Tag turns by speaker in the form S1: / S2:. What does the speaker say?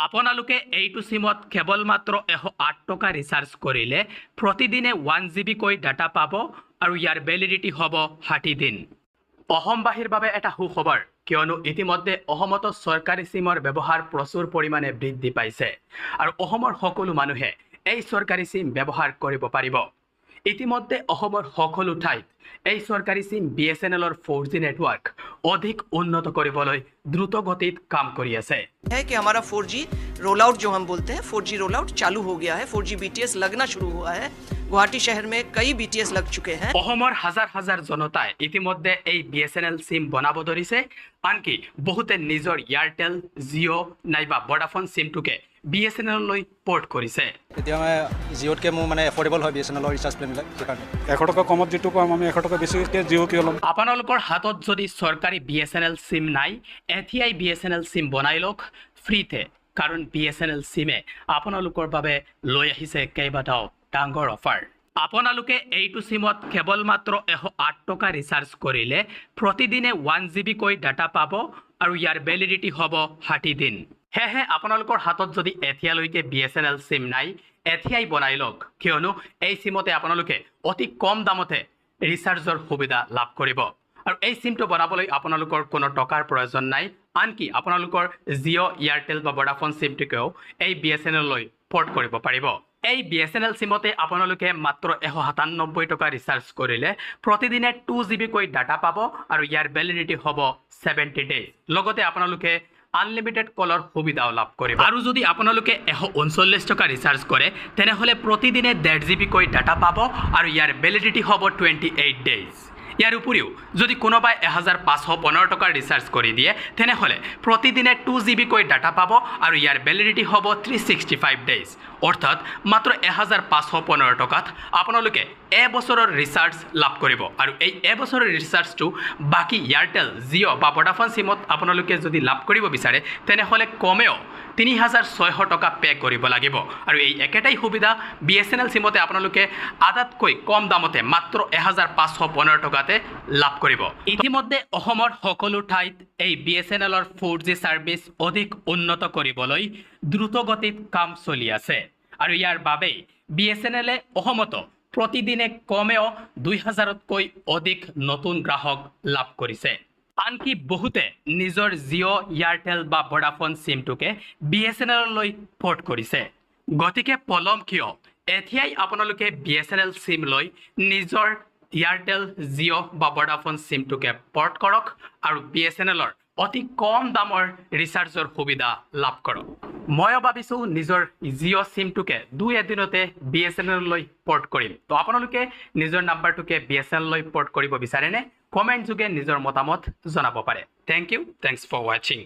S1: আপোনালোকে এইটো সিমত কেৱল মাত্ৰ 108 টকা ৰিচাৰ্জ কৰিলে প্ৰতিদিনে 1 GB কৈ ডাটা পাব আৰু ইয়াৰ ভেলিডিটি হ'ব 60 দিন। অসমবাসীৰ বাবে এটা সুখবৰ, কিয়নো ইতিমধ্যে অসমত চৰকাৰী সিমৰ ব্যৱহাৰ প্ৰচুৰ পৰিমাণে বৃদ্ধি পাইছে আৰু অসমৰ সকলো মানুহে এই চৰকাৰী সিম ব্যৱহাৰ কৰিব পাৰিব। ইতিমধ্যে অসমৰ সকলো ঠাইত এই চৰকাৰী সিম BSNLৰ 4G নেটৱৰ্ক অধিক উন্নত কৰিবলৈ দ্ৰুত গতিত কাম কৰি আছে।
S2: है कि हमारा 4G रोल आउट जो हम बोलते हैं 4G रोल आउट चालू हो गया है। 4G BTS लगना शुरू हुआ है। गुवाहाटी शहर में कई BTS लग चुके हैं।
S1: অসমৰ হাজাৰ হাজাৰ জনতাই ইতিমধ্যে এই BSNL সিম বনাব ধৰিছে, আনকি বহুতে নিজৰ এয়াৰটেল, জিঅ' নাইবা ভোডাফোন সিমটোকে BSNL লৈ পৰ্ট কৰিছে।
S3: এতিয়া মই জিঅ'তকৈ মোৰ মানে এফৰ্ডেবল হয় BSNLৰ ৰিচাৰ্জ প্লেনবিলাক, সেইকাৰণে
S4: 100 টকা কমত যিটো পাম আমি 100 টকা বেছিকৈ জিঅ' কিয় ল'ম।
S1: আপোনালোকৰ হাতত যদি চৰকাৰী BSNL সিম নাই, এতিয়াই BSNL সিম বনাই লওক ফ্ৰীতে, কাৰণ BSNL সিমে আপোনালোকৰ বাবে লৈ আহিছে কেইবাটাও ডাঙৰ অফাৰ। আপোনালোকে এইটো সিমত কেৱল মাত্ৰ 108 টকা ৰিচাৰ্জ কৰিলে প্ৰতিদিনে 1 GB কৈ ডাটা পাব আৰু ইয়াৰ ভেলিডিটি হ'ব 60 দিন। সেয়েহে আপোনালোকৰ হাতত যদি এতিয়ালৈকে BSNL সিম নাই, এতিয়াই বনাই লওক, কিয়নো এই সিমতে আপোনালোকে অতি কম দামতে ৰিচাৰ্জৰ সুবিধা লাভ কৰিব। আৰু এই সিমটো বনাবলৈ আপোনালোকৰ কোনো টকাৰ প্ৰয়োজন নাই, আনকি আপোনালোকৰ জিঅ', এয়াৰটেল বা ভোডাফোন সিমটোকেও এই BSNL লৈ পৰ্ট কৰিব পাৰিব। এই BSNL সিমতে আপোনালোকে মাত্ৰ 197 টকা ৰিচাৰ্জ কৰিলে প্ৰতিদিনে 2 GB কৈ ডাটা পাব আৰু ইয়াৰ ভেলিডিটি হ'ব 70 ডেজ। লগতে আপোনালোকে আনলিমিটেড কলৰ সুবিধাও লাভ কৰিব। আৰু যদি আপোনালোকে 139 টকা ৰিচাৰ্জ কৰে তেনেহ'লে প্ৰতিদিনে 1.5 GB কৈ ডাটা পাব আৰু ইয়াৰ ভেলিডিটি হ'ব 28 ডেজ। ইয়াৰ উপৰিও যদি কোনোবাই 1515 টকাৰ ৰিচাৰ্জ কৰি দিয়ে তেনেহ'লে প্ৰতিদিনে 2 GB কৈ ডাটা পাব আৰু ইয়াৰ ভেলিডিটি হ'ব 365 ডেজ। অৰ্থাৎ মাত্ৰ 1515 টকাত আপোনালোকে এবছৰৰ ৰিচাৰ্জ লাভ কৰিব। আৰু এই এবছৰৰ ৰিচাৰ্জটো বাকী এয়াৰটেল, জিঅ' বা ভোডাফোন সিমত আপোনালোকে যদি লাভ কৰিব বিচাৰে তেনেহ'লে কমেও 3600 টকা পে' কৰিব লাগিব। আৰু এই একেটাই সুবিধা BSNL সিমতে আপোনালোকে আটাইতকৈ কম দামতে মাত্ৰ 1515 টকাতে লাভ কৰিব। ইতিমধ্যে অসমৰ সকলো ঠাইত এই BSNLৰ 4G ছাৰ্ভিচ অধিক উন্নত কৰিবলৈ দ্ৰুত গতিত কাম চলি আছে আৰু ইয়াৰ বাবেই BSNLে অসমত প্ৰতিদিনে কমেও 2000তকৈ অধিক নতুন গ্ৰাহক লাভ কৰিছে। আনকি বহুতে নিজৰ জিঅ', এয়াৰটেল বা ভোডাফোন সিমটোকে BSNLলৈ পৰ্ট কৰিছে। গতিকে পলম কিয়, এতিয়াই আপোনালোকে BSNL সিম লৈ নিজৰ এয়াৰটেল, জিঅ' বা ভোডাফোন সিমটোকে পৰ্ট কৰক আৰু BSNLৰ অতি কম দামৰ ৰিচাৰ্জৰ সুবিধা লাভ কৰক। ময়ো ভাবিছোঁ নিজৰ জিঅ' সিমটোকে 2 এদিনতে BSNLলৈ পৰ্ট কৰিম। তো আপোনালোকে নিজৰ নাম্বাৰটোকে BSNLলৈ পৰ্ট কৰিব বিচাৰেনে? কমেণ্ট যোগে নিজৰ মতামত জনাব পাৰে। থেংক ইউ, থেংকছ ফৰ ৱাচিং।